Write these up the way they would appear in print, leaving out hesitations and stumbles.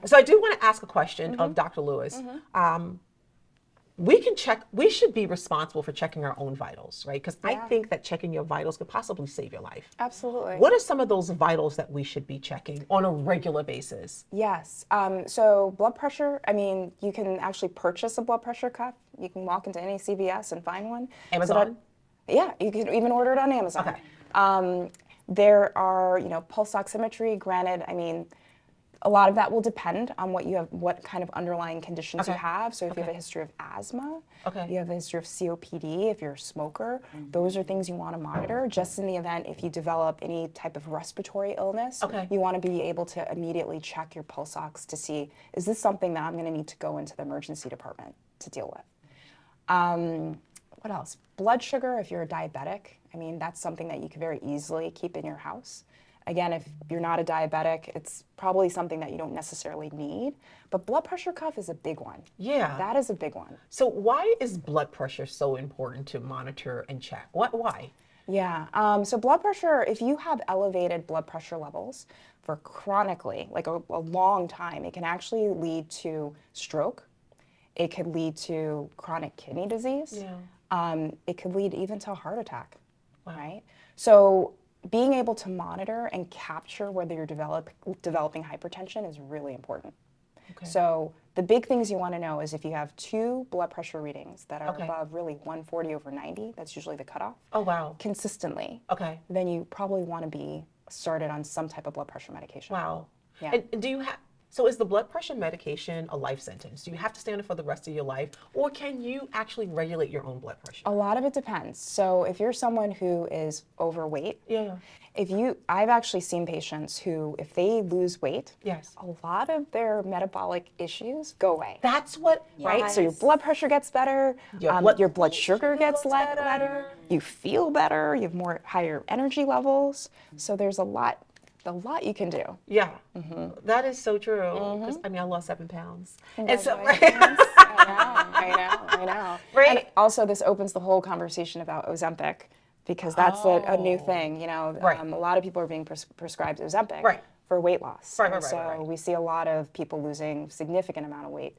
So I do want to ask a question of Dr. Lewis. We should be responsible for checking our own vitals, right? Because I think that checking your vitals could possibly save your life. Absolutely. What are some of those vitals that we should be checking on a regular basis? Yes. So blood pressure, I mean, you can actually purchase a blood pressure cuff. You can walk into any CVS and find one. Amazon? Yeah, you can even order it on Amazon. Okay. There are, pulse oximetry. Granted, I mean, a lot of that will depend on what kind of underlying conditions you have. So if you have a history of asthma, you have a history of COPD, if you're a smoker, those are things you want to monitor. Just in the event if you develop any type of respiratory illness, you want to be able to immediately check your pulse ox to see, is this something that I'm going to need to go into the emergency department to deal with? What else? Blood sugar, if you're a diabetic, I mean, that's something that you can very easily keep in your house. Again, if you're not a diabetic, it's probably something that you don't necessarily need. But blood pressure cuff is a big one. Yeah. That is a big one. So why is blood pressure so important to monitor and check? Why? Yeah. So blood pressure, if you have elevated blood pressure levels for chronically, like a long time, it can actually lead to stroke. It could lead to chronic kidney disease. It could lead even to a heart attack, right? So being able to monitor and capture whether you're developing hypertension is really important. So the big things you want to know is if you have 2 blood pressure readings that are above really 140/90, that's usually the cutoff. Oh, wow. Consistently. Okay. Then you probably want to be started on some type of blood pressure medication. Wow. Yeah. And do you have, so is the blood pressure medication a life sentence? Do you have to stay on it for the rest of your life? Or can you actually regulate your own blood pressure? A lot of it depends. So if you're someone who is overweight, Yeah. I've actually seen patients who, if they lose weight, Yes. a lot of their metabolic issues go away. That's what, Right? So your blood pressure gets better, your blood sugar gets better, you feel better, you have more higher energy levels. So there's a lot you can do. Yeah, that is so true. 'Cause, I mean, I lost 7 pounds. And so, I know. Right. And also, this opens the whole conversation about Ozempic, because that's a new thing. Right. A lot of people are being prescribed Ozempic Right. for weight loss. Right, And so we see a lot of people losing significant amount of weight,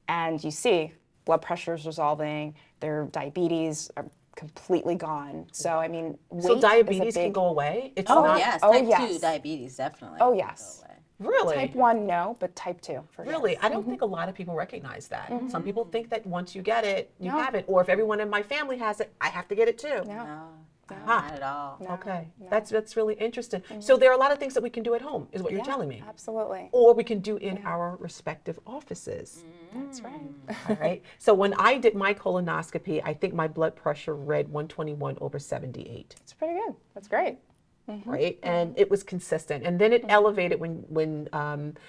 and you see blood pressures resolving, their diabetes are completely gone. So I mean, weight so is diabetes a big, can go away? It's Oh, not yes. oh, Type 2 yes. diabetes, definitely. Oh yes. Go away. Really? Type 1 no, but type 2 for sure. Really? I don't think a lot of people recognize that. Some people think that once you get it, you have it. Or if everyone in my family has it, I have to get it too. No, not at all. Okay. That's really interesting. So there are a lot of things that we can do at home, is what you're telling me. Absolutely. Or we can do in our respective offices. That's right. All right. So when I did my colonoscopy, I think my blood pressure read 121/78. It's pretty good. That's great. Right, and it was consistent, and then it elevated when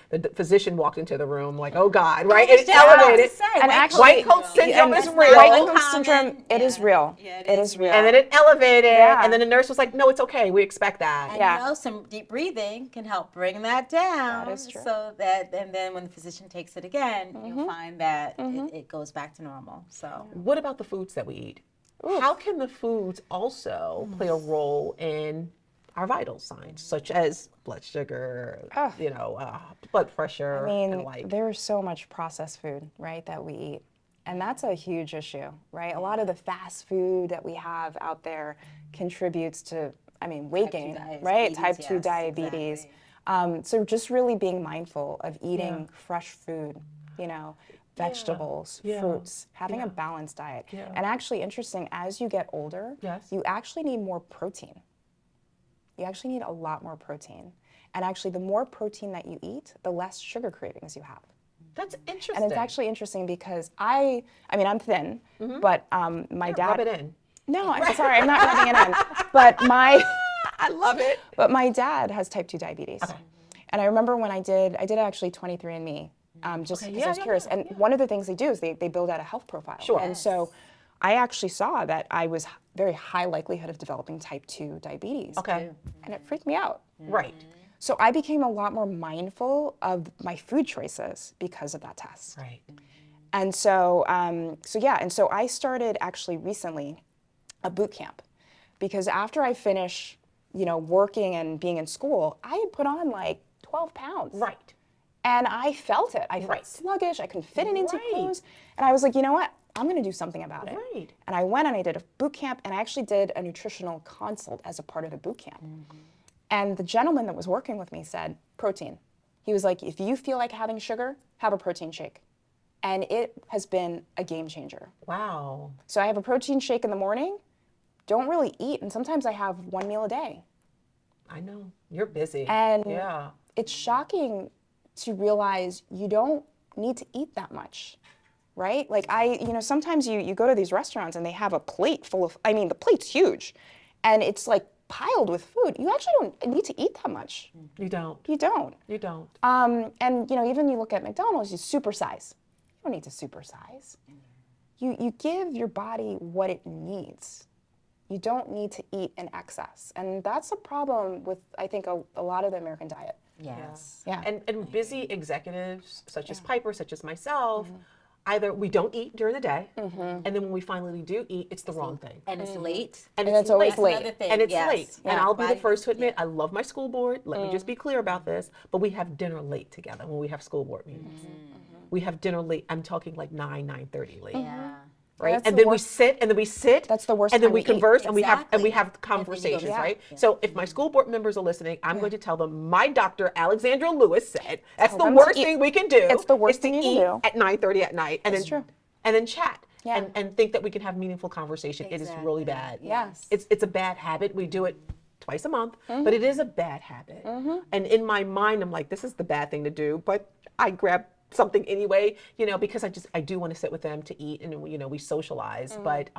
the physician walked into the room, like, oh God, right? It elevated. And actually, White coat syndrome is real. White coat syndrome, it is real. Yeah, it is real. And then it elevated, Yeah. and then the nurse was like, no, it's okay, we expect that. And some deep breathing can help bring that down. That is true. So that, and then when the physician takes it again, you'll find that it goes back to normal. So What about the foods that we eat? How can the foods also play a role in our vital signs, such as blood sugar, blood pressure, I mean, and like? there's so much processed food, right, that we eat. And that's a huge issue, right? A lot of the fast food that we have out there contributes to, weight gain, right? Type 2 diabetes. Exactly. So just really being mindful of eating fresh food, vegetables, fruits, having a balanced diet. And actually, interesting, as you get older, you actually need more protein. You actually need a lot more protein. And actually, the more protein that you eat, the less sugar cravings you have. That's interesting. And it's actually interesting because I'm thin, but my dad. Rub it in. No, I'm sorry, I'm not rubbing it in. But I love it. But my dad has type 2 diabetes. Okay. And I remember when I did actually 23andMe, just because I was curious. And one of the things they do is they build out a health profile. Sure. And so I actually saw that I was very high likelihood of developing type 2 diabetes. Okay. And it freaked me out. Right. So I became a lot more mindful of my food choices because of that test. Right. And so, and so I started actually recently a boot camp, because after I finished, working and being in school, I had put on like 12 pounds. Right. And I felt it. I felt sluggish. I couldn't fit it into clothes. And I was like, you know what? I'm going to do something about it. Right. And I went and I did a boot camp, and I actually did a nutritional consult as a part of the boot camp. And the gentleman that was working with me said, protein. He was like, if you feel like having sugar, have a protein shake. And it has been a game changer. Wow. So I have a protein shake in the morning, don't really eat, and sometimes I have one meal a day. I know. You're busy. And yeah. it's shocking to realize you don't need to eat that much, right? Like sometimes you go to these restaurants and they have a plate full of, the plate's huge, and it's like piled with food. You actually don't need to eat that much. You don't. You don't. You don't. And even you look at McDonald's, you supersize. You don't need to supersize. You give your body what it needs. You don't need to eat in excess. And that's a problem with, I think, a lot of the American diet. Yes. Yeah. And busy executives, such as Piper, such as myself, either we don't eat during the day, and then when we finally do eat, it's the wrong thing. And it's late. And it's always late. Another thing. And it's yes. late. And Yeah. I'll be the Body- first to admit, I love my school board. Let me just be clear about this. But we have dinner late together when we have school board meetings. We have dinner late. I'm talking like 9:30 late. Yeah. Right? That's And the then worst- we sit. That's the worst And then time we to eat. converse and we have Exactly. conversations, Yeah. right? Yeah. So if my school board members are listening, I'm going to tell them my doctor Alexandra Lewis said that's the them to worst eat. thing we can do. It's the worst is to thing you can eat do. at 9:30 at night and then chat. Yeah. And think that we can have meaningful conversation. It is really bad. Yes. It's a bad habit. We do it twice a month, but it is a bad habit. And in my mind, I'm like, this is the bad thing to do, but I grab something anyway, because I do want to sit with them to eat and, we socialize. But,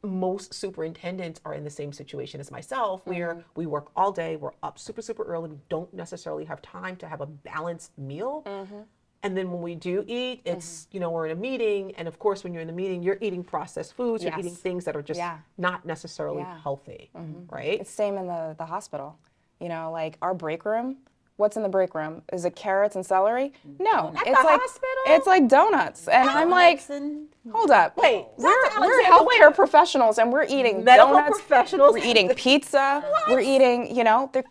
most superintendents are in the same situation as myself, where we work all day, we're up super, super early, we don't necessarily have time to have a balanced meal. And then when we do eat, it's, we're in a meeting. And of course, when you're in the meeting, you're eating processed foods, you're eating things that are just not necessarily healthy, right? It's same in the hospital. Like our break room, what's in the break room? Is it carrots and celery? No. At it's the like hospital? it's like donuts. And I'm like, hold up. Wait, we're Alexandra, healthcare professionals and we're eating Medical donuts. professionals. We're eating pizza. We're eating, they're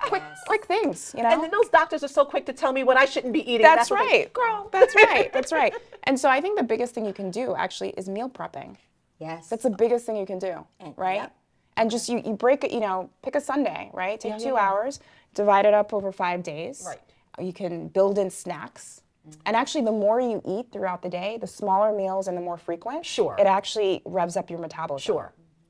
quick things, And then those doctors are so quick to tell me what I shouldn't be eating. That's what they- right. Girl, that's right. That's right. And so I think the biggest thing you can do actually is meal prepping. Yes. That's the biggest thing you can do, right? Yep. And just you break it, pick a Sunday, right? Take 2 hours, divide it up over 5 days. Right. You can build in snacks. And actually, the more you eat throughout the day, the smaller meals and the more frequent, Sure. it actually revs up your metabolism.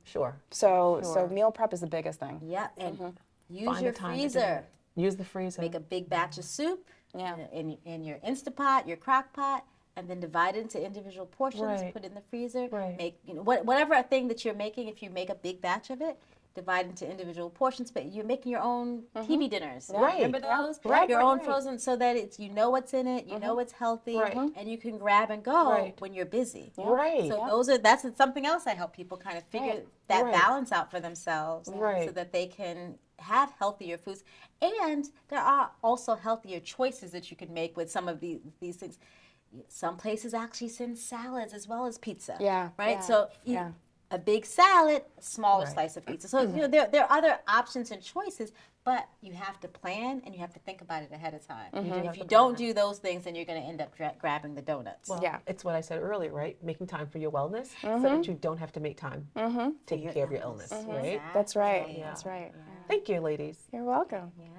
Sure. So meal prep is the biggest thing. Yep. And use Find your the time to do freezer. it. Use the freezer. Make a big batch of soup Yeah. in your Instapot, your crock pot, and then divide it into individual portions, Right. put it in the freezer. Right. Make whatever thing that you're making, if you make a big batch of it, divide into individual portions, but you're making your own TV dinners. Right. Remember those? Right, Your right, own right. frozen, so that it's what's in it, you know it's healthy, Right. and you can grab and go Right. when you're busy. Right. So that's something else I help people kind of figure that Right. balance out for themselves, Right. so that they can have healthier foods. And there are also healthier choices that you can make with some of these things. Some places actually send salads as well as pizza. Yeah, Right. yeah, So yeah. a big salad, a smaller Right. slice of pizza. So there are other options and choices, but you have to plan and you have to think about it ahead of time. If you don't do those things, then you're going to end up grabbing the donuts. Well, Yeah. it's what I said earlier, right? Making time for your wellness so that you don't have to make time taking care of your illness, right? That's right. Yeah. That's right. Thank you, ladies. You're welcome. Yeah.